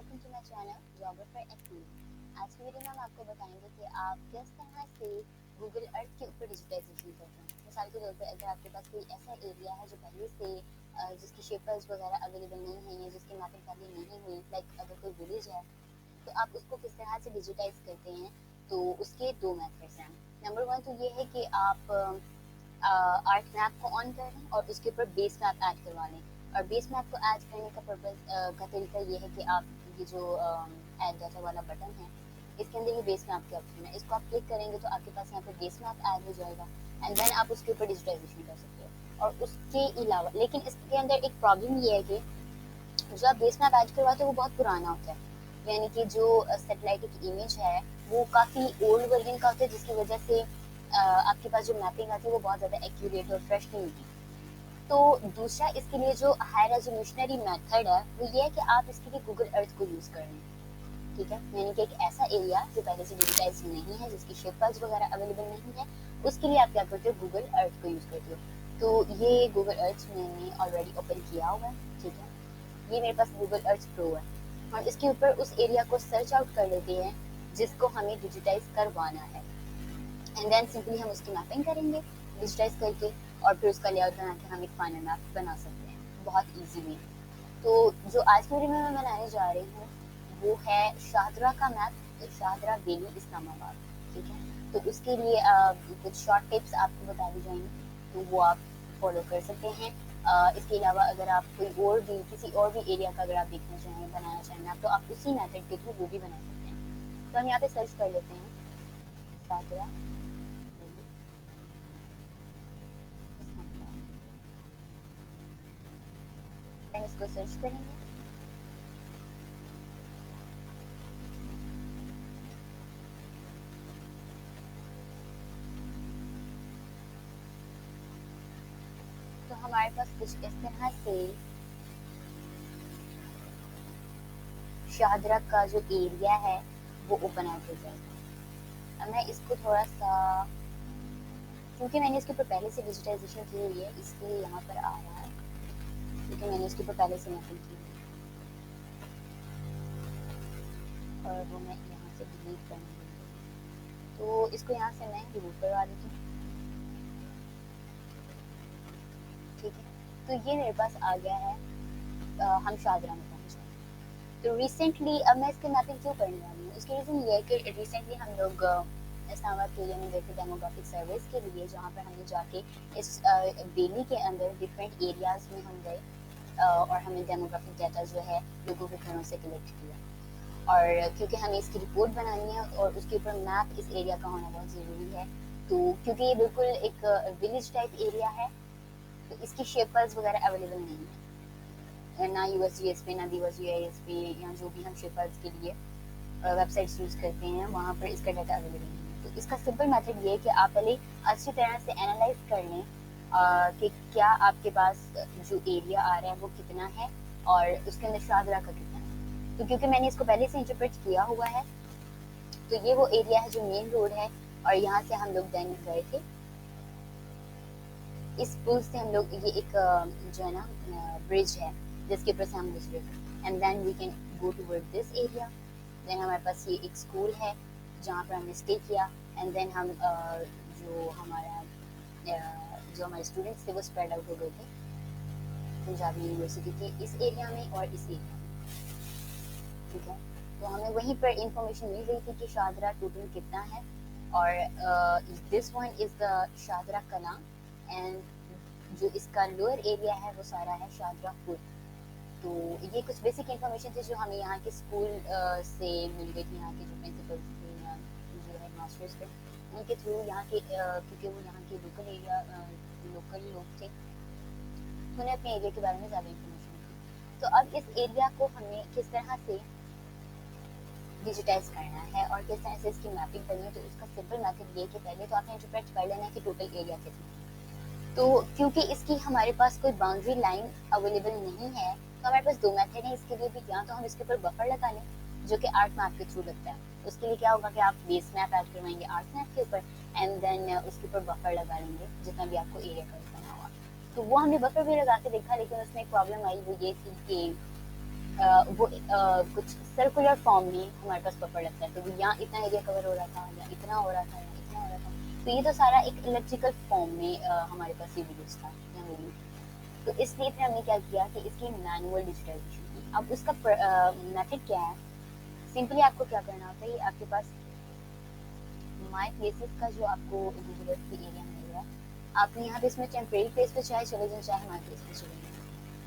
Welcome to my channel geographer at me. आज की video में हम आपको बताएंगे कि आप किस तरह से गूगल अर्थ के ऊपर डिजिटाइजेशन करते हैं। मिसाल के तौर पर अगर आपके पास कोई ऐसा एरिया है जो पहले से जिसकी शेपर्स वगैरह अवेलेबल नहीं है या जिसकी मैपिंग पहले नहीं हुई, लाइक अगर कोई विलेज है, तो आप उसको किस तरह से डिजिटाइज करते हैं। तो उसके दो मेथड्स हैं। नंबर वन तो ये है कि आप आर्ट मैप को ऑन कर लें और उसके ऊपर बेस मैप ऐड करवा लें। और बेस मैप को ऐड करने का का तरीका ये है कि आप ये जो ऐड डाटा वाला बटन है, इसके अंदर ये बेस मैप के ऑप्शन है, इसको आप क्लिक करेंगे तो आपके पास यहाँ पे बेस मैप ऐड हो जाएगा एंड देन आप उसके ऊपर डिजिटाइजेशन कर सकते हो। और उसके अलावा लेकिन इसके अंदर एक प्रॉब्लम ये है कि जो आप बेस मैप ऐड करवाते हो वो बहुत पुराना होता है, यानी कि जो सेटेलाइट की इमेज है वो काफ़ी ओल्ड वर्जन का होता है, जिसकी वजह से आपके पास जो मैपिंग आती है वो बहुत ज़्यादा एक्यूरेट और फ्रेश नहीं होती। तो दूसरा इसके लिए जो हाई रेजोल्यूशनरी मेथड है वो ये है कि आप इसके लिए गूगल अर्थ को यूज़ कर रहे हैं। ठीक है, यानी कि एक ऐसा एरिया जो पहले से डिजिटाइज नहीं है, जिसकी शेप फाइल्स वगैरह अवेलेबल नहीं है, उसके लिए आप क्या करते हो, गूगल अर्थ को यूज़ करते हो। तो ये गूगल अर्थ मैंने ऑलरेडी ओपन किया हुआ है। ठीक है, ये मेरे पास गूगल अर्थ प्रो है और इसके ऊपर उस एरिया को सर्च आउट कर लेते हैं जिसको हमें डिजिटाइज करवाना है एंड देन सिंपली हम उसकी मैपिंग करेंगे डिजिटाइज करके और फिर उसका लेआउट बना के हम एक फाइनल मैप बना सकते हैं बहुत ईजीली। तो जो आज की वीडियो में मैं बनाने जा रही हूँ वो है शाहदरा का मैप, शाहदरा वैली इस्लामाबाद। ठीक है, तो उसके लिए कुछ शॉर्ट टिप्स आपको बता दी जाएंगी, तो वो आप फॉलो कर सकते हैं। इसके अलावा अगर आप कोई और भी किसी और भी एरिया का अगर आप देखना चाहें, बनाना चाहें मैप, तो आप उसी मेथड के थ्रू वो भी बना सकते हैं। तो हम यहाँ पे सर्च कर लेते हैं शाहदरा वैली इस्लामाबाद, देन इसको सर्च करेंगे। तो हमारे पास कुछ इस तरह से शाहदरा का जो एरिया है वो ओपन आउट हो जाएगा। अब मैं इसको थोड़ा सा, क्योंकि मैंने इसके ऊपर पहले से डिजिटाइजेशन की हुई है इसलिए यहाँ पर आ रहा है, क्योंकि मैंने इसके ऊपर पहले से मैपिंग की हुई है और वो मैं यहाँ से डिलीट करने दूँगी। तो इसको यहाँ से मैं रिमूव करवा देती हूँ। ठीक है, तो ये मेरे पास आ गया है। हम शाहदरा में पहुँच गए। तो रिसेंटली अब मैं इसकी मैपिंग क्यों करने वाली हूँ, इसकी रीज़न ये है कि रिसेंटली हम लोग इस्लामाबाद के लिए में गए थे डेमोग्राफिक सर्वेस के लिए, जहाँ पर हमने जाके इस वैली के अंदर डिफरेंट एरियाज में हम गए और हमने डेमोग्राफिक डाटा जो है लोगों के घरों से कलेक्ट किया। और क्योंकि हमें इसकी रिपोर्ट बनानी है और उसके ऊपर मैप इस एरिया का होना बहुत ज़रूरी है, तो क्योंकि ये बिल्कुल एक विलेज टाइप एरिया है, तो इसकी शेप फाइल्स वगैरह अवेलेबल नहीं है, ना यूएसजीएस पे ना डीओजीआईएस पे, या जो भी हम शेप फाइल्स के लिए वेबसाइट्स यूज़ करते हैं वहाँ पर इसका डाटा अवेलेबल नहीं है। तो इसका सिंपल मेथड ये है कि आप पहले अच्छी तरह से एनालाइज कर लें कि क्या आपके पास जो एरिया आ रहा है वो कितना है और उसके अंदर शाहदरा का कितना है। तो क्योंकि मैंने इसको पहले से इंटरप्रेट किया हुआ है, तो ये वो एरिया है जो मेन रोड है और यहाँ से हम लोग देन गए थे। इस पुल से हम लोग, ये एक जो है ना ब्रिज है जिसके ऊपर से हम गुजरे थे and then we can go toward this area. Then हमारे पास ये एक स्कूल है जहाँ पर हमने स्टे किया एंड देन हम जो हमारे स्टूडेंट्स थे वो स्प्रेड आउट हो गए थे पंजाबी यूनिवर्सिटी के इस एरिया में और इस एरिया में। ठीक है, तो हमें वहीं पर इंफॉर्मेशन मिल रही थी कि शाहदरा टोटल कितना है और this one is the Shahdara कला एंड जो इसका लोअर एरिया है वो सारा है शाहदरा पुल। तो ये कुछ बेसिक इन्फॉर्मेशन थी जो हमें यहाँ के स्कूल से मिल गई थी, यहाँ के जो प्रिंसिपल्स थे या जो हेड मास्टर्स थे उनके थ्रू, यहाँ के क्योंकि वो यहाँ के लोकल लोग थे, तो उन्हें अपने एरिया के बारे में ज़्यादा इन्फॉर्मेशन थी। तो अब इस एरिया को हमें किस तरह से डिजिटाइज करना है और किस तरह से इसकी मैपिंग करनी है, तो उसका सिंपल मेथड ये कि पहले तो आपने इंटरप्रेट कर लेना है कि टोटल एरिया कितना है। तो क्योंकि इसकी हमारे पास कोई बाउंड्री लाइन अवेलेबल नहीं है, तो हमारे पास दो मेथड है इसके लिए भी। या तो हम इसके ऊपर बफर लगा लें जो कि आर्ट मैप के थ्रू लगता है। उसके लिए क्या होगा कि आप बेस मैप ऐड करवाएंगे आर्ट मैप के ऊपर एंड देन उसके ऊपर बफर लगा लेंगे जितना भी आपको एरिया कवर करना होगा। तो वो हमने बफर भी लगा के देखा, लेकिन उसमें एक प्रॉब्लम आई, वो ये थी कि वो कुछ सर्कुलर फॉर्म में हमारे पास पकड़ लगता है, तो यहाँ इतना एरिया कवर हो रहा था या इतना हो रहा था या इतना हो रहा था, तो ये तो सारा एक इलेक्ट्रिकल फॉर्म में हमारे पास ये वीडियोस था या वीडियो। तो इसलिए फिर हमने क्या किया कि इसकी मैनुअल डिजिटाइजेशन की। अब उसका मेथड क्या है, सिंपली आपको क्या करना होता है, ये आपके पास माई प्लेसेस का जो आपको गूगल अर्थ की एरिया मिल रहा है, आपने यहाँ पे इसमें टेम्परेरी प्लेस पे चाहे चले जाए चाहे माई प्लेस पे चले जाए,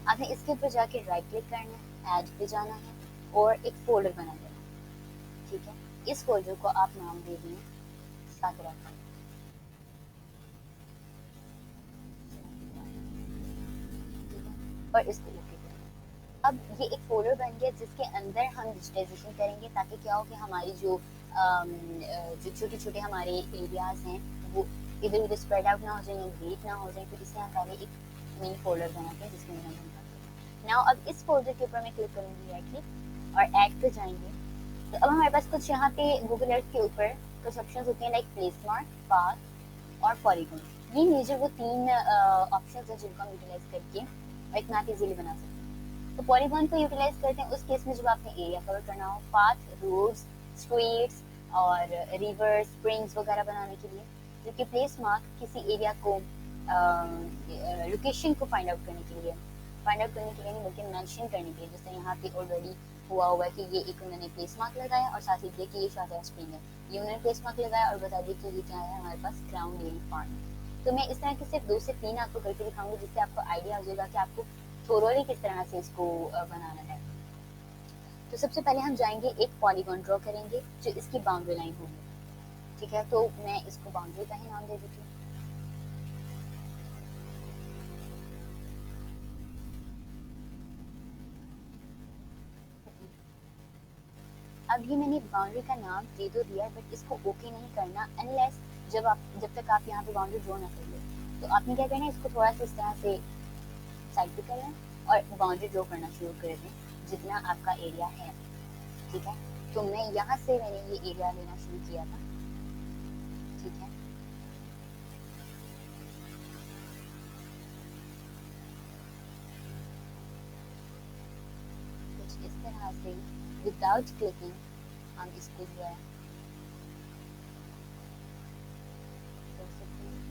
आपने इसके ऊपर जाके राइट क्लिक करना है, ऐड पे जाना है और एक फोल्डर बना देना है। ठीक है, इस फोल्डर को आप नाम दे दें साकरा का, और इसको ओके करें। अब ये एक फोल्डर बन गया जिसके अंदर हम डिजिटाइजेशन करेंगे, ताकि क्या हो कि हमारी जो छोटे छोटे हमारे एरियाज हैं वो इधर उधर स्प्रेड आउट ना हो जाए या ग्रेट ना हो जाए, तो इसलिए हम पहले एक मिनी फोल्डर बनाते हैं जिसके अंदर हम बनाते हैं। नाउ अब इस फोल्डर के ऊपर मैं क्लिक करूंगी राइट क्लिक और ऐड पे जाएंगे, तो अब हमारे पास कुछ यहाँ पे गूगल अर्थ के ऊपर कुछ ऑप्शन होते हैं लाइक प्लेस मार्क, पाथ और पॉलीगॉन। ये मेजर वो तीन ऑप्शन हैं जिनको हम यूटिलाइज करके एक मैप इजीली बना सकते हैं। तो पॉलीगॉन को यूटिलाइज करते हैं उस केस में जब आपने एरिया कवर करना हो, पाथ, रोड्स, स्ट्रीट्स और रिवर, स्प्रिंग्स वगैरह बनाने के लिए। जबकि प्लेस मार्क किसी एरिया को लोकेशन को फाइंड आउट करने के लिए नहीं बल्कि मेंशन करने के लिए, जैसे यहाँ पे ऑलरेडी हुआ है कि ये एक उन्होंने प्लेस मार्क लगाया और साथ ही दिया कि ये शाहजहाँ स्प्रिंग है, ये उन्होंने प्लेस मार्क लगाया और बता दिया कि ये क्या है हमारे पास क्राउन डेयरी फार्म। तो मैं इस तरह के सिर्फ 2 से 3 आपको करके दिखाऊंगी जिससे आपको आइडिया हो जाएगा कि आपको थोरोली किस तरह से इसको बनाना है। तो सबसे पहले हम जाएंगे एक पॉलीगॉन ड्रॉ करेंगे जो इसकी बाउंड्री लाइन होगी। ठीक है, तो मैं इसको बाउंड्री का ही नाम दे देती हूँ। अब ये मैंने बाउंड्री का नाम दे तो दिया, बट इसको ओके नहीं करना अनलेस जब तक आप यहाँ पे बाउंड्री ड्रॉ ना कर ले। तो आपने क्या करना है, इसको थोड़ा सा इस तरह से साइड पे कर लें और बाउंड्री ड्रॉ करना शुरू कर दें जितना आपका एरिया है। ठीक है, तो मैं यहाँ से मैंने ये एरिया लेना शुरू किया था। ठीक है, कुछ इस तरह से विदाउट क्लिकिंग हम इसको जो है कर सकते हैं।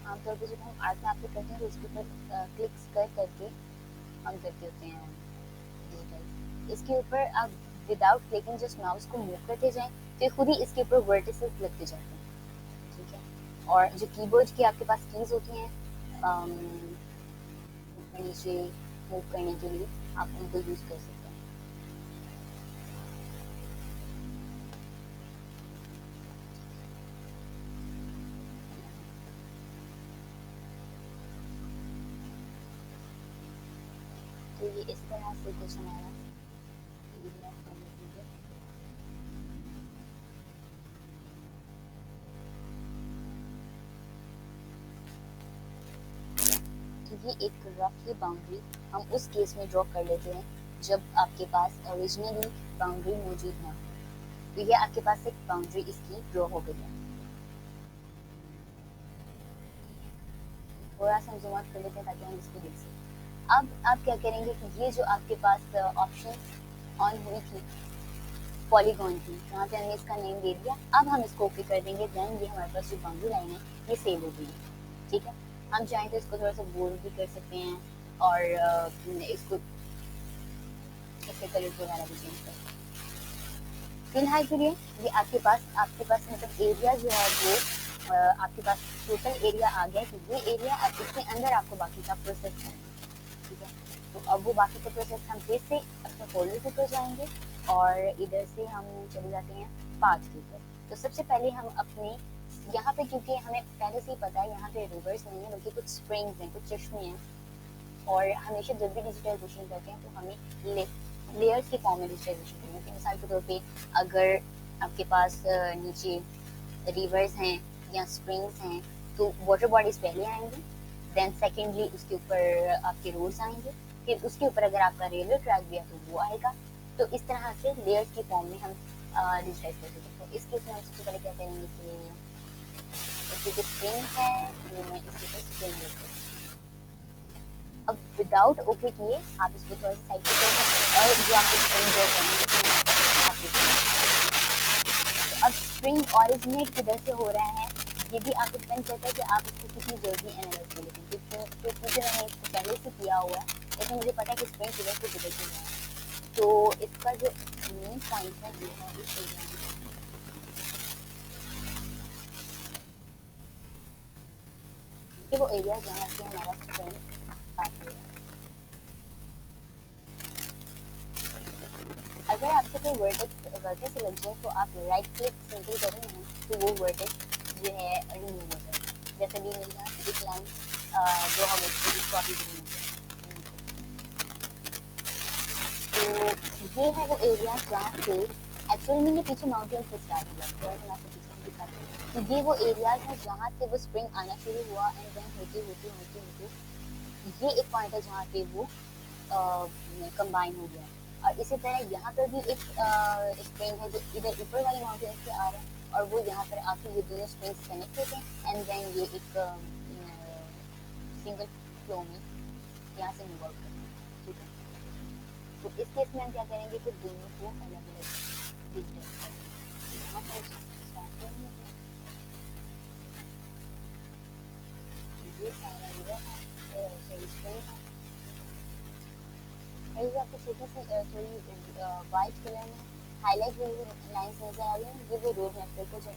आमतौर पर जब हम आर्ट मैप पे करते हैं तो उसके ऊपर क्लिक्स कर करके हम करते होते हैं डिजिटाइज। इसके ऊपर आप विदाउट क्लिकिंग जस्ट माउस को मूव करते जाएं तो खुद ही इसके ऊपर वर्टिसेस लगते जाते हैं। ठीक है, और जो कीबोर्ड की आपके पास कीज होती हैं नीचे मूव करने के लिए, आप उनको यूज कर सकते हैं। तो ये इस तरह से कुछ हमारा तो ये एक रफली बाउंड्री हम उस केस में ड्रॉ कर लेते हैं जब आपके पास ओरिजिनली बाउंड्री मौजूद ना हो। तो ये आपके पास एक बाउंड्री इसकी ड्रॉ हो गई है। थोड़ा सा हम जूम आउट कर लेते हैं ताकि हम इसको देख सकें। अब आप क्या करेंगे कि ये जो आपके पास ऑप्शन ऑन हुई थी पॉलीगॉन की, वहाँ पे हमने इसका नेम दे दिया। अब हम इसको ओके कर देंगे, देन ये हमारे पास जो बाउंड्री लाइन है ये सेव हो गई है। ठीक है, हम चाहें तो इसको थोड़ा सा बोल्ड भी कर सकते हैं और इसको इसके कलर वगैरह भी चेंज कर सकते हैं। फिलहाल के लिए ये आपके पास मतलब एरिया जो है वो आपके पास टोटल एरिया आ गया कि ये एरिया अब इसके अंदर आपको बाकी का प्रोसेस करना है। ठीक है, तो अब वो बाकी का प्रोसेस हम फिर से अपने फोल्डर के ऊपर जाएंगे और इधर से हम चले जाते हैं पाथ के ऊपर। तो सबसे पहले हम अपने यहाँ पे, क्योंकि हमें पहले से ही पता है यहाँ पे रिवर्स नहीं है बल्कि कुछ स्प्रिंग्स हैं, कुछ चश्मे हैं, और हमेशा जब भी डिजिटाइजेशन करते हैं तो हमें लेयर्स के फॉर्म में डिजिटाइजेशन करनी है। मिसाल के तौर पे अगर आपके पास नीचे रिवर्स हैं या स्प्रिंग्स हैं तो वाटर बॉडीज पहले आएंगे, देन सेकेंडली उसके ऊपर आपके रोड्स आएंगे, फिर उसके ऊपर अगर आपका रेलवे ट्रैक भी है तो वो आएगा। तो इस तरह से लेयर्स की फॉर्म में हम डिजिटाइज कर सकते। तो इस केस में हम सबसे पहले क्या करेंगे कि इसकी जो स्ट्रिंग है वो मैं इसके ऊपर स्ट्रिंग लिख दूँ। अब विदाउट ओके किए आप इसको थोड़ा सा साइड पे कर सकते हैं और जो आपको स्ट्रिंग ड्रॉ करनी है उसमें आप लिख सकते। तो अब स्ट्रिंग ऑरिजिनेट किधर से हो रहा है ये भी आपको डिपेंड करता है कि आप इसको कितनी जल्दी एनालाइज कर लेते हैं, क्योंकि मैंने इसको पहले से किया हुआ है लेकिन मुझे पता है कि स्ट्रिंग किधर से किधर से रहा है। तो इसका जो मेन पॉइंट है वो है इस एरिया में, कि वो एरिया जहाँ से हमारा स्ट्रिंग स्टार्ट हो रहा है। अगर आपको कोई वर्टेक्स लग जाए तो आप राइट क्लिक सिंपल करेंगे तो वो वर्टेक्स जो है रिमूव हो जाएगा। जैसे भी मेरे यहाँ एक लाइन जो हम उसको अभी रिमूव तो ये है वो एरिया जहाँ से एक्चुअली में ये पीछे माउंटेन से स्टार्ट हुआ, थोड़ा सा मैं आपको पीछे से दिखाती हूँ। तो ये वो एरियाज है जहाँ से वो स्प्रिंग आना शुरू हुआ एंड देन होते होते होते होते ये एक पॉइंट है जहाँ पे वो कंबाइन हो गया। और इसी तरह यहाँ पर भी एक स्प्रिंग है जो इधर ऊपर वाले माउंटेन से आ रहा है और वो यहाँ पर आके ये दोनों स्प्रिंग्स कनेक्ट होते हैं एंड देन ये एक सिंगल फ्लो में यहाँ से मूव आउट करते हैं। ठीक है, तो इस केस में हम क्या करेंगे कि दोनों को अलग अलग डिजिटाइज करेंगे। यहाँ पर स्टार्ट करेंगे ये सारा इधर है सॉरी स्प्रिंग है। ये आपको छोटी सी थोड़ी वाइट कलर में हाईलाइट हुई हुई लाइन्स नजर आ रही हैं, ये वो रोड नेटवर्क को जो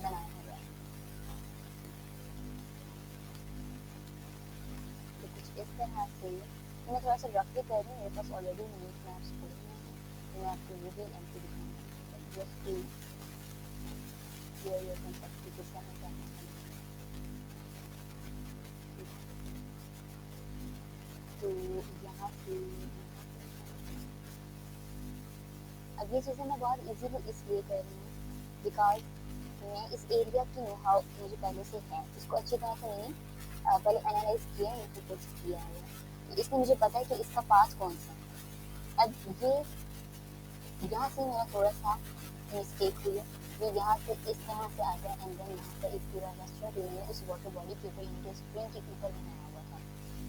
बनाया हुआ है। तो कुछ इस तरह से मैं थोड़ा सा रफ भी कर रही हूँ, मेरे पास ऑलरेडी नीट मैप्स पड़े हुए हैं तो मैं आपको वो भी एंट्री दिखाऊंगी just to clear your concept कि किस तरह करना है। तो यहाँ से अब ये चीज़ें मैं बहुत इजीली इसलिए कर रही हूँ बिकॉज मैं इस एरिया की नो हाउ मुझे पहले से है, इसको अच्छी तरह से मैंने पहले एनालाइज किया है, इनको कुछ किया है, तो इसलिए मुझे पता है कि इसका पाथ कौन सा है। अब ये यहाँ से मेरा थोड़ा सा मिस्टेक हुई है, ये यहाँ से इस तरह से आता है एंड देन यहाँ पर एक पूरा रेस्टोरेंट मैंने उस वाटर बॉडी के ऊपर यहाँ स्प्रिंग के ऊपर बनाया हुआ था,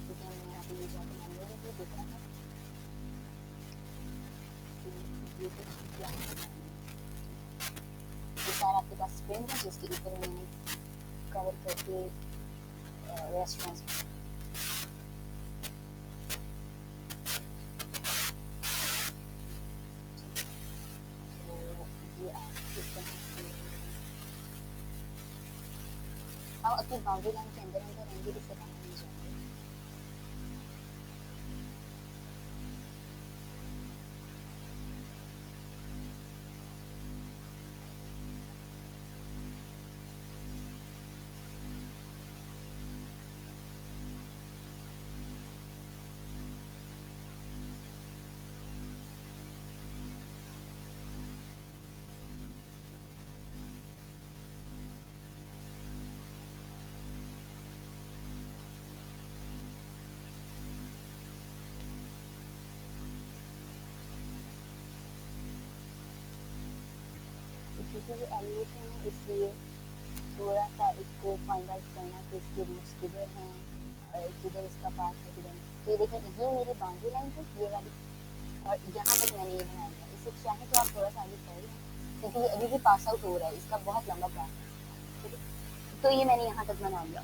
क्योंकि हमने यहाँ पे ये जाकर मैनुअली भी देखा है। ये कुछ यहाँ ये सारा आपके पास स्प्रिंग है जिसके ऊपर मैंने कवर करके रेस्टोरेंट्स हम अपनी बाउंड्री लाइन के अंदर अंदर रहेंगे, इससे बाहर नहीं जाएंगे। क्योंकि ये एलिवेशन है इसलिए थोड़ा सा इसको फाइंड आउट करना कि इसके रूट्स किधर हैं और किधर इसका पास है किधर। तो ये देखिए ये मेरी बाउंड्री लाइन है ये वाली और यहाँ तक मैंने ये बनाया है। इससे चाहे तो आप थोड़ा सा आगे कर लें क्योंकि ये अभी भी पास आउट हो रहा है, इसका बहुत लंबा पास है। ठीक है, तो ये मैंने यहाँ तक बना लिया,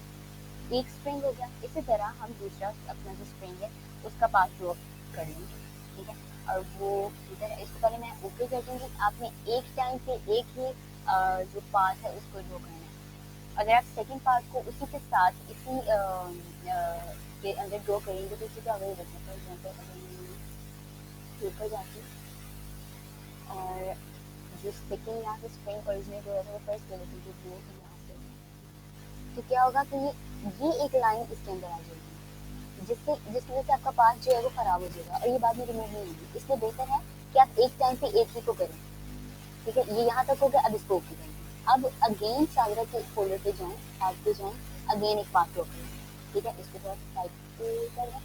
एक स्प्रिंग हो गया। इसी तरह हम दूसरा अपना जो स्प्रिंग है उसका पाथ ड्रॉ कर लेंगे। ठीक है, और वो इधर इसको पहले मैं ओके कर दूँगी। आपने एक टाइम पे एक ही जो पाथ है उसको ड्रॉ करना है। अगर आप सेकंड पार्ट को उसी के साथ इसी के अंदर ड्रॉ करेंगे तो इससे क्या होगा देखिए। फॉर एग्जाम्पल अगर मैं ऊपर जाती हूँ और जो सेकंड यहाँ से स्प्रिंग ओरिजिनेट हो रहा था वो फर्स्ट लेवल जो वो यहाँ से, तो क्या होगा कि ये एक लाइन इसके अंदर आ जाएगी जिसकी वजह से आपका पाथ जो है वो खराब हो जाएगा और ये बाद में रिमूव नहीं होगी। इसलिए बेहतर है कि आप एक टाइम पे एक ही को करें। ठीक है, ये यहाँ तक हो गया, अब इसको ओके करें। अब अगेन सागरा के फोल्डर पे जाएं, ऐड पे जाएं, अगेन एक पाथ ड्रॉ करें। ठीक है, इसको थोड़ा टाइप कर लें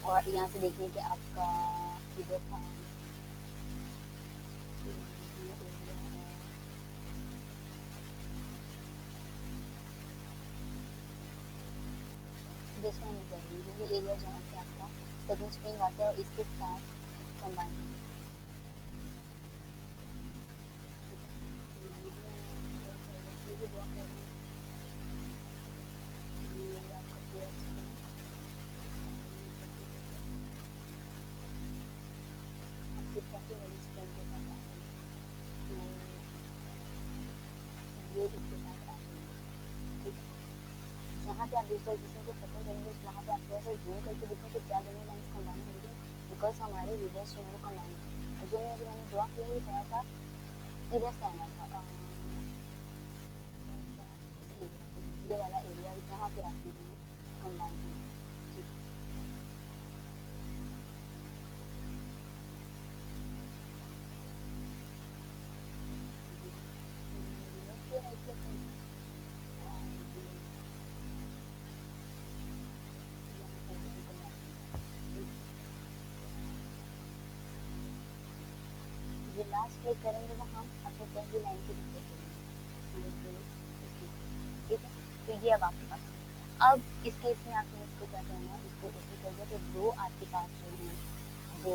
और यहाँ से देखिए कि आपका इधर था बेस में नहीं करेंगे क्योंकि एरिया जहाँ से आपका सेकंड स्प्रिंग आता है और इसके साथ कंबाइन ये इसके साथ आ जाएंगे। ठीक है, जहाँ पे आप विजुअलाइजेशन को खत्म करेंगे वहाँ पे आप थोड़ा सा जूम करके देखें कि क्या दोनों लाइन्स कंबाइन होंगे, बिकॉज हमारे रीडर्स जो है वो कंबाइन है। जो मैंने ड्रॉ किया ही थोड़ा सा इधर से आना था, ये वाला एरिया जहाँ पे आपकी कंबाइन है। ये लास्ट क्लिक करेंगे तो हम अपनी पहली लाइन की दिक्कत करेंगे। ठीक है, तो ये अब आपके पास अब इस केस में आपने इसको क्या करना है, इसको ऐसे कर दिया तो दो आपके पास जो है वो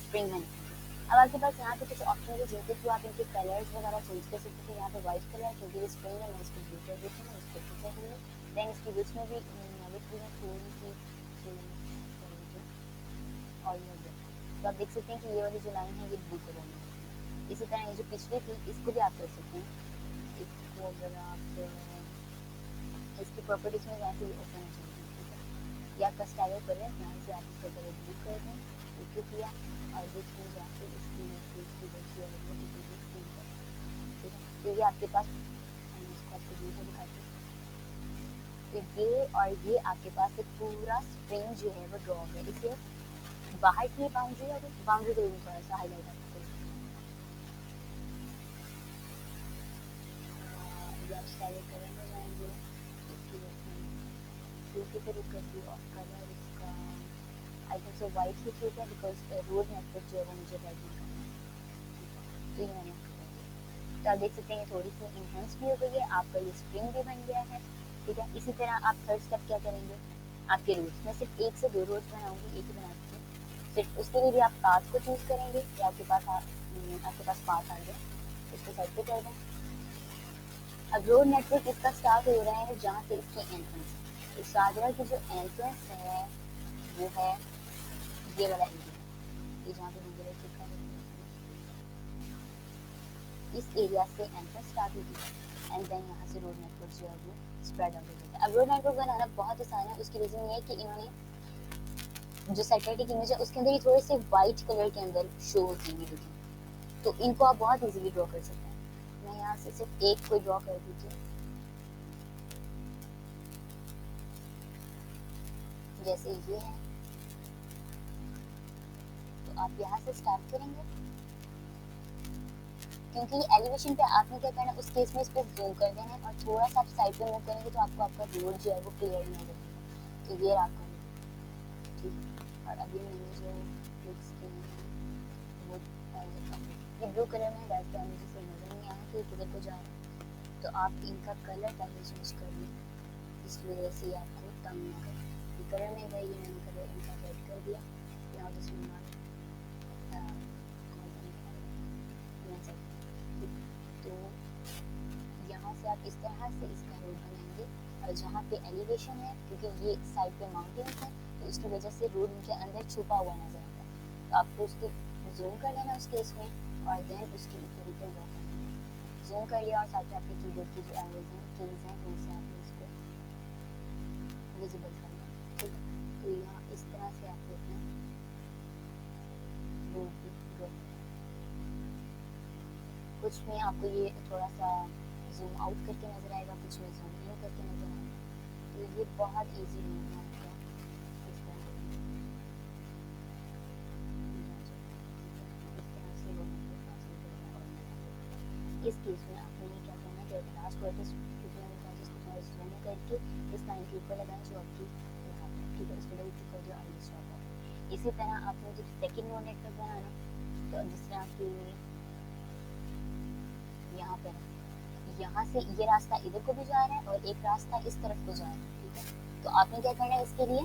स्प्रिंग में अब आपके पास यहाँ पे कुछ ऑप्शन है जिनके थ्रू आप इनके कलर्स वगैरह चेंज कर सकते थे। यहाँ पे वाइट कलर क्योंकि ये स्प्रिंग है, मैं इसको ब्लू कर देती हूँ, इसको ठीक करेंगे। देन इसकी विड्थ में भी थोड़ी सी चेंज करेंगे और ये तो आप देख सकते हैं कि ये वाली जो लाइन है ये ब्लू कलर में है। इसी तरह ये जो पिछली थी इसको भी आप कर सकते हैं। इसको अगर आप इसकी प्रॉपर्टीज में यहाँ से ओपन हो जाएगी, ठीक है, या कस्टाइल करें यहाँ से आप इसको कलर ब्लू कर दें, ओके किया और बीच में जाके इसकी देखिए ठीक है। तो ये आपके पास इसको आपको व्यू से दिखाते हैं, तो ये और ये आपके पास एक पूरा स्प्रिंग जो है वो ड्रॉ है। इसे बाहर की बाउंड्री है, बाउंड्री को थोड़ा सा हाईलाइट आपको आप स्टाइल करेंगे जाएंगे इसकी तरीके से और कलर इसका आई थिंक सो वाइट ही ठीक है बिकॉज रोड नेटवर्क जो है वो मुझे रेड नहीं करना है। तो ये मैंने तो आप देख सकते हैं थोड़ी सी इन्हेंस भी हो गई है, आपका ये स्प्रिंग भी बन गया है। ठीक है, इसी तरह आप थर्ड स्टेप क्या करेंगे, आपके रूट्स में सिर्फ एक से दो रोज बनाऊंगी, एक ही बनाती हूँ। सिर्फ उसके लिए भी आप पाथ को चूज करेंगे कि आपके पास पाथ आ गया, इसको साइड पे कर दें। अब रोड नेटवर्क इसका स्टार्ट हो रहा है जहाँ से इसकी एंट्रेंस है। तो शाहजरा की जो एंट्रेंस है वो है ये वाला एरिया, ये जहाँ पे मंदिर है इस एरिया से एंट्रेंस स्टार्ट होती है एंड देन यहाँ से रोड नेटवर्क जो है वो स्प्रेड आउट हो जाता है। अब रोड नेटवर्क बनाना बहुत आसान है, उसकी रीज़न ये है कि इन्होंने जो सैटेलाइट की इमेज है उसके अंदर ये थोड़े से वाइट कलर के अंदर शो होती है, तो इनको आप बहुत इजीली ड्रॉ कर सकते हैं। मैं यहाँ से सिर्फ एक को ड्रॉ कर दीजिए, जैसे ये है, तो आप यहाँ से स्टार्ट करेंगे क्योंकि एलिवेशन पे आपने क्या करना है उस केस में इस पर जूम कर देना है और थोड़ा सा आप साइड पे मूव करेंगे तो आपको आपका रोड जो है वो क्लियर नहीं हो जाएगा। तो ये आपका ठीक है, और अभी मैंने जो क्लिक्स किए हैं वो ये ब्लू कलर में बैठ गया, मुझे से नजर नहीं आया कि किधर को जा रहा है, तो आप इनका कलर पहले चेंज कर लें, इस वजह से आपको तंग ना करे। कलर में गई ये मैंने कलर इनका रेड कर दिया, यहाँ जिसमें तो यहाँ से आप इस तरह से इसका रोड बनाएंगे और जहाँ पे एलिवेशन है क्योंकि ये साइड पे माउंटेन्स है तो इसकी वजह से रोड उनके अंदर छुपा हुआ नजर आता है, तो आपको उसको जूम कर लेना उस केस में और देन उसके तरीके ड्रॉ करना। जूम कर लिया और साथ में अपने कीबोर्ड की जो एरोज हैं कीज हैं उनसे आपने इसको विजिबल करना है। ठीक है, तो यहाँ इस तरह से आप अपना रोड भी ड्रॉ करना। कुछ में आपको ये थोड़ा सा जूम आउट करके नजर आएगा, कुछ में जूम इन करके नजर आएगा, तो ये बहुत इजी नहीं है आपका इस तरह इस केस में आपने क्या करना है कि लास्ट वर्टिस करके इस लाइन के ऊपर लगाएं जो आपकी ठीक है, इसको डबल क्लिक कर दिया और स्टॉप हो। इसी तरह आपने जो सेकंड नोड नेटवर्क बनाना तो जिस तरह आपकी यहाँ पर यहाँ से ये रास्ता इधर को भी जा रहा है और एक रास्ता इस तरफ को जा रहा है। ठीक है, तो आपने क्या करना है इसके लिए,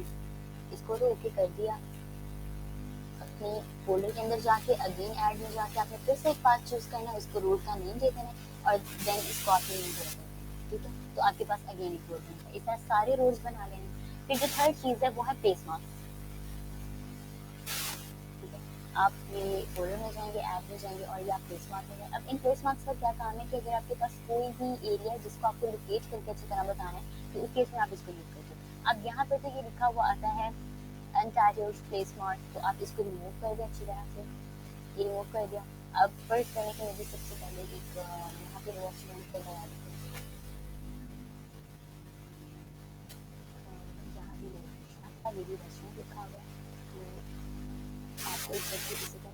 इसको तो ओके कर दिया, अपने फोल्डर के अंदर जाके अगेन ऐड में जाके आपने फिर से एक पाथ चूज करना है, उसको रोड का नेम दे देना है और देन इसको आपने नेम दे देना है, ठीक है। तो आपके पास अगेन एक रोड बनता है। इस तरह सारे रोड्स बना लेना। फिर जो थर्ड चीज़ है वो है प्लेस मार्क्स, ठीक है। आप ये फोल्डर में जाएंगे, ऐड में जाएंगे और ये आप प्लेस मार्क में जाएंगे। अब इन प्लेस मार्क्स का क्या काम है कि अगर आपके पास कोई भी एरिया है जिसको आपको लोकेट करके अच्छी तरह बताना है तो उस केस में आप इसको यूज करते हो। अब यहाँ पर तो ये लिखा हुआ आता है अनटाइटल्ड प्लेस मार्क, तो आप इसको रिमूव कर दें अच्छी तरह से, ये रिमूव कर दिया। अब फर्स्ट करने के लिए सबसे पहले एक यहाँ पे रेस्टोरेंट को लगा देते हैं, जहाँ भी आपका ये भी रेस्टोरेंट लिखा हुआ है तो आपको इस तरह इसी तरह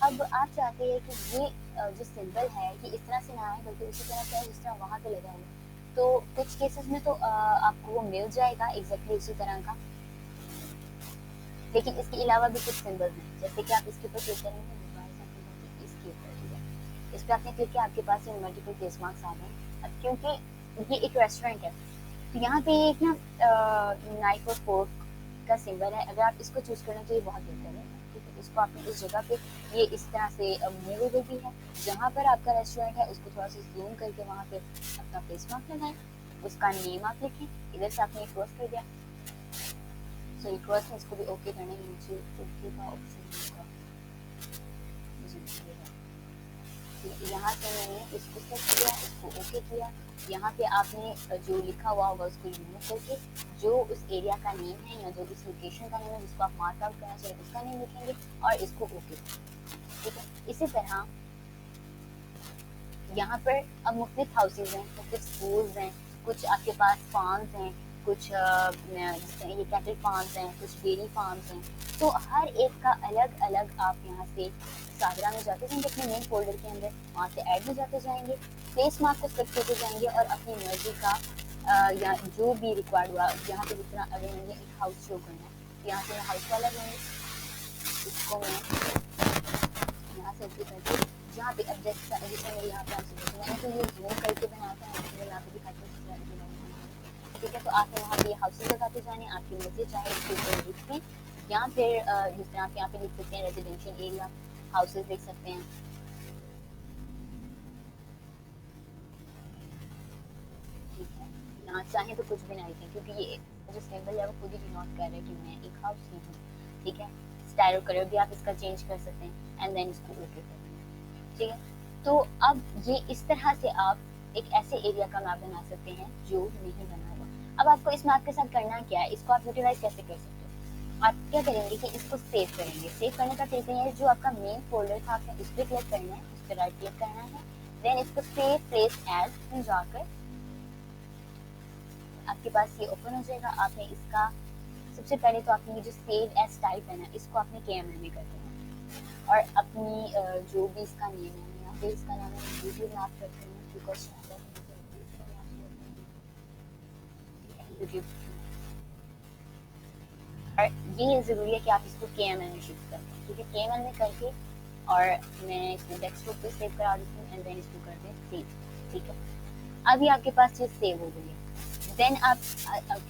अब आप चाहते हैं कि ये जो सिंबल है ये इस तरह से ना आए बल्कि उसी तरह से जिस तरह वहाँ पे लगा है। तो कुछ केसेस में तो आपको वो मिल जाएगा एग्जैक्टली उसी तरह का, लेकिन इसके अलावा भी कुछ सिंबल हैं, जैसे कि आप इसके ऊपर क्लिक करेंगे, इसके ऊपर इस पर आपने क्लिक किया, आपके पास ये मल्टीपल प्लेस मार्क्स आ गए। अब क्योंकि ये एक रेस्टोरेंट है तो यहाँ पे एक ना नाइफ और फोर्क का सिंबल है, अगर आप इसको चूज करें तो ये बहुत बेहतर है, ठीक है। इसको आपने इस जगह पे ये इस तरह से मूवेबल भी है, जहाँ पर आपका रेस्टोरेंट है उसको थोड़ा सा जूम करके वहाँ पे अपना प्लेस मार्क लगाएं, उसका नेम आप लिखें, इधर से आपने क्रॉस कर दिया, सो क्रॉस में इसको भी ओके करने के नीचे ओके का ऑप्शन होगा, यहाँ से मैंने इसको सेट किया, इसको ओके किया। यहाँ पे आपने जो लिखा हुआ होगा उसको रिमूव करके जो उस एरिया का नेम है या जो उस लोकेशन का नेम है जिसको आप मार्क आउट करना चाहिए उसका नेम लिखेंगे और इसको ओके, ठीक है। इसी तरह यहाँ पर अब मुख्तलिफ हाउसेज हैं, मुख्तलिफ स्कूल्स हैं, कुछ आपके पास फार्म्स हैं, कुछ ये कैटल फार्म्स हैं, कुछ डेयरी फार्म्स हैं, तो हर एक का अलग अलग आप यहाँ से सागरा में जाते जाएंगे अपने मेन फोल्डर के अंदर, वहाँ से ऐड में जाते जाएंगे, प्लेस मार्क को सेलेक्ट करते जाएंगे और अपनी मर्जी का या जो भी रिक्वायर्ड हुआ यहाँ पे जिस तरह अगर मैंने एक हाउस शो करना है तो यहाँ से मैं हाउस वाला लूँगी, इसको मैं यहाँ से ओके करके जहाँ पे अब जैसे मेरे यहाँ पे आपसे मैंने तो ये जूम करके बनाता है, मैं यहाँ पे दिखाती हूँ, ठीक है। तो आपने वहाँ पे हाउसेज लगाते जाने, आपकी मर्जी चाहे इसके ऊपर लिखें या फिर जिस तरह आप यहाँ पे लिख सकते हैं रेजिडेंशियल एरिया हाउसेज लिख सकते हैं, ठीक है। यहाँ चाहें तो कुछ भी ना लिखें क्योंकि ये जो सिंबल है वो खुद ही डिनोट कर रहा है कि मैं एक हाउस ही हूँ, ठीक है। स्टाइल और कलर भी आप इसका चेंज कर सकते हैं एंड देन इसको ओके कर दें, ठीक है। तो अब ये इस तरह से आप एक ऐसे एरिया का मैप बना सकते हैं जो नहीं बना हुआ। अब आपको इस मैप के साथ करना क्या है, इसको आप यूटिलाइज कैसे कर सकते हो, आप क्या करेंगे कि इसको सेव करेंगे। सेव करने का तरीका ये है जो आपका मेन फोल्डर था आपने उस पर क्लिक करना है, उस पर राइट क्लिक करना है, देन इसको सेव प्लेस एज में जाकर आपके पास ये ओपन हो जाएगा। आपने इसका सबसे पहले तो आपने ये जो सेव एज टाइप है ना इसको आपने KML में कर देना और अपनी जो भी इसका नेम है या फिर इसका नाम है यूट्यूब मैप करते हैं बिकॉज यूट्यूब और ये ज़रूरी है कि आप इसको KML में शिफ्ट करें क्योंकि KML में करके और मैं इसको डेस्कटॉप पे सेव करा देती हूँ एंड देन इसको कर दें सेव, ठीक है। अभी आपके पास ये सेव हो गई है। देन आप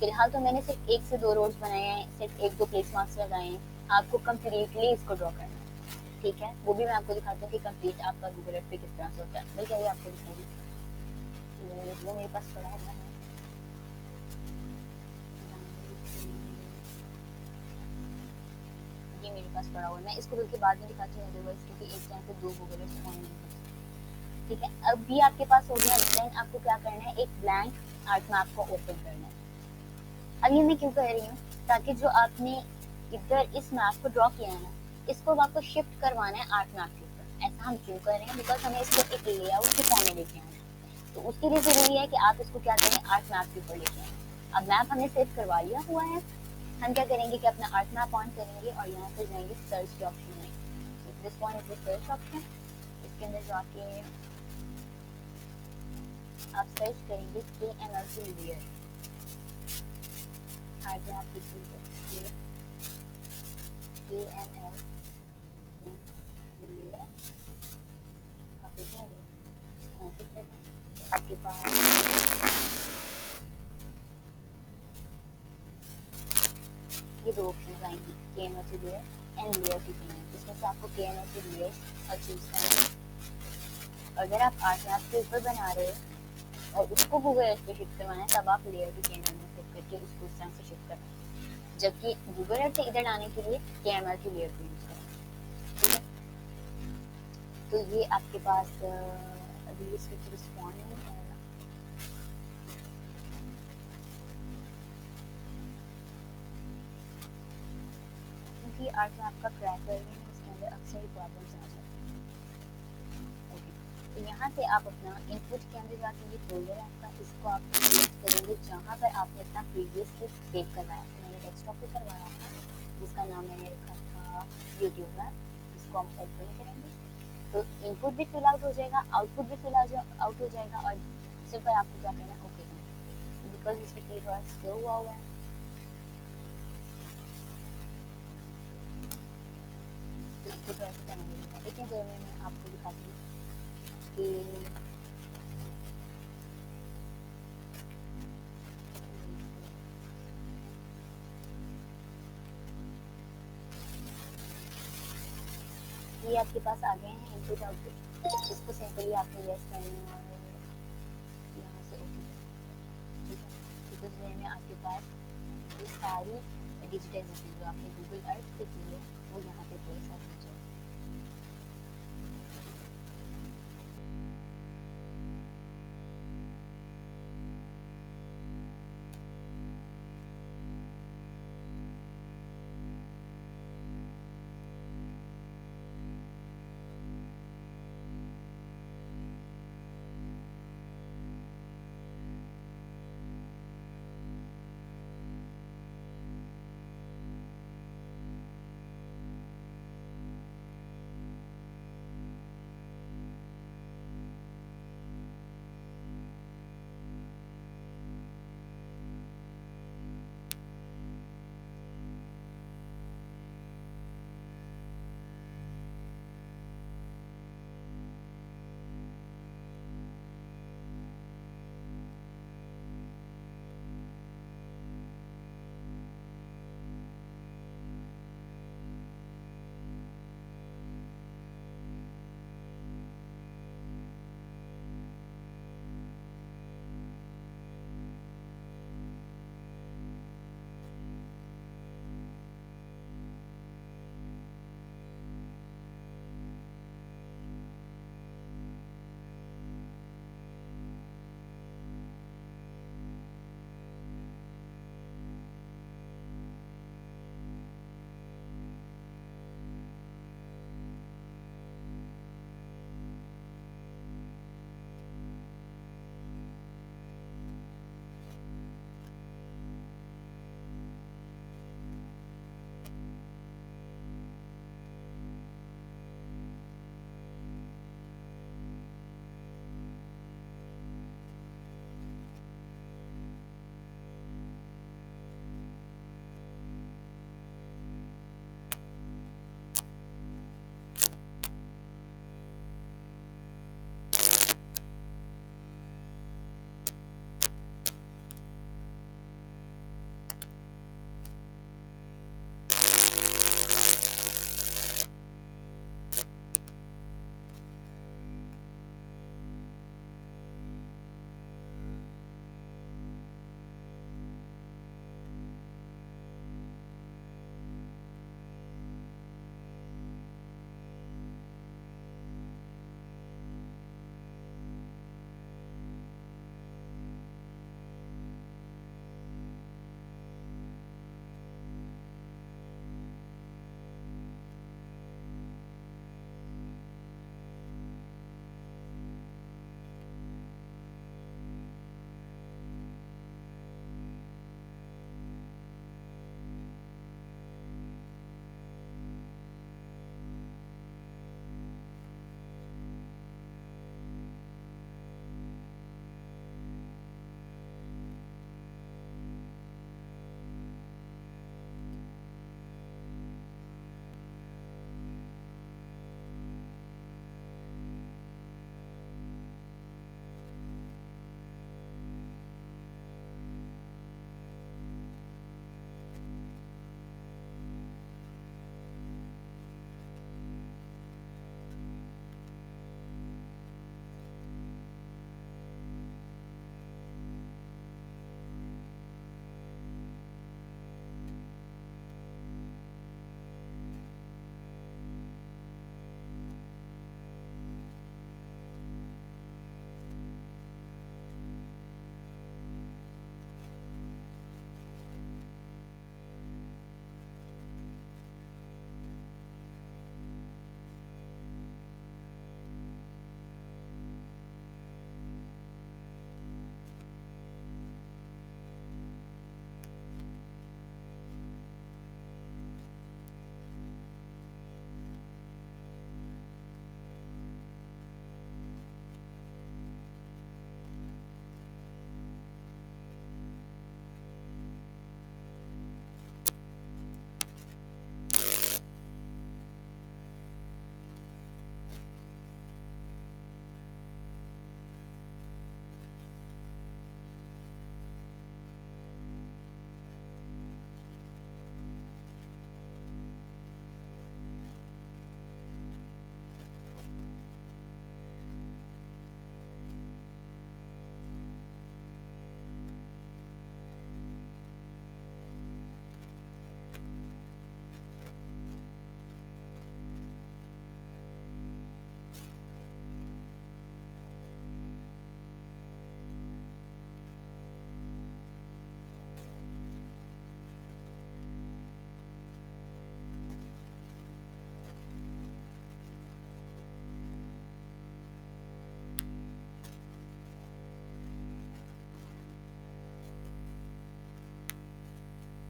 फिलहाल तो मैंने सिर्फ 1 से 2 रोड्स बनाए हैं, सिर्फ 1-2 प्लेस मार्क्स लगाए हैं, आपको कम्प्लीटली इसको ड्रॉ करना है, ठीक है। वो भी मैं आपको दिखाती हूँ कि कंप्लीट आपका गूगल अर्थ पे किस तरह से होता है, मिल जाएगी आपको दिखाई, वो मेरे पास पड़ा है। ये मेरे पास पड़ा हुआ है, मैं इसको बल्कि बाद में दिखाती हूँ अदरवाइज क्योंकि एक टाइम पे 2 गूगल अर्थ ऑन नहीं होता, ठीक है। अब भी आपके पास हो गया, देन आपको क्या करना है एक ब्लैंक आर्ट मैप को ओपन करना है। अब ये मैं क्यों कर रही हूँ ताकि जो आपने इधर इस मैप को ड्रॉ किया है ना इसको आपको शिफ्ट करवाना है आर्ट मैप के ऊपर। ऐसा हम क्यों कर रहे हैं बिकॉज हमें इसको एक लेआउट के फॉर्म में लेके आना है, तो उसके लिए ज़रूरी है कि आप इसको क्या करें आर्ट मैप के ऊपर लेके आए। अब मैप हमने सेव करवा लिया हुआ है, हम क्या करेंगे कि अपना आर्ट मैप ऑन करेंगे और यहाँ पर जाएंगे सर्च के ऑप्शन में, this one is the search option, इसके अंदर जाके आप सर्च करेंगे KML से लेयर, आगे आप लिखेंगे AML आपके पास ये दो ऑप्शन आएंगी KNOC layer and layer to KNOC। इसमें से आपको KNOC लेयर और चूज करना है। अगर आप आर्टमैप के ऊपर बना रहे हो और उसको गूगल अर्थ पे शिफ्ट करवाना है तब आप लेयर टू KML में सेट करके उसको उस तरह से शिफ्ट करना है, जबकि गूगल अर्थ से इधर आने के लिए KML की लेयर को यूज करना है। ठीक है, तो ये आपके पास अभी ये स्विच रिस्पॉन्ड नहीं करेगा। क्योंकि आर्टमैप का क्रैकर है इसके अंदर अक्सर ही प्रॉब्लम्स आ जाती हैं। ओके, तो यहाँ से आप अपना इनपुट के अंदर जाके ये फोल्डर है आपका, इसको आप सिलेक्ट करेंगे जहाँ पर आपने अपना प्रीवियस क्लिप सेव करवाया था। मैंने डेस्कटॉप पे करवाया था जिसका नाम मैंने रखा था यूट्यूब में। इसको हम ओपन करेंगे तो इनपुट भी फिल आउट हो जाएगा, आउटपुट भी फिल आउट हो जाएगा और सिर्फ आपको क्या करना है ओके करना, बिकॉज इसमें क्लिप थोड़ा स्लो हुआ है। तो इसको थोड़ा सा करना पड़ेगा। इतनी देर में मैं आपको दिखाती हूँ कि ये आपके पास आ गए हैं इनपुट आउटपुट। इसको सिंपली आपको यस करना है और यहाँ से ओके, ठीक है। बिकॉज में आपके पास ये सारी डिजिटाइजेशन जो आपने गूगल अर्थ पे की है वो यहाँ पे प्लेस हो जाए।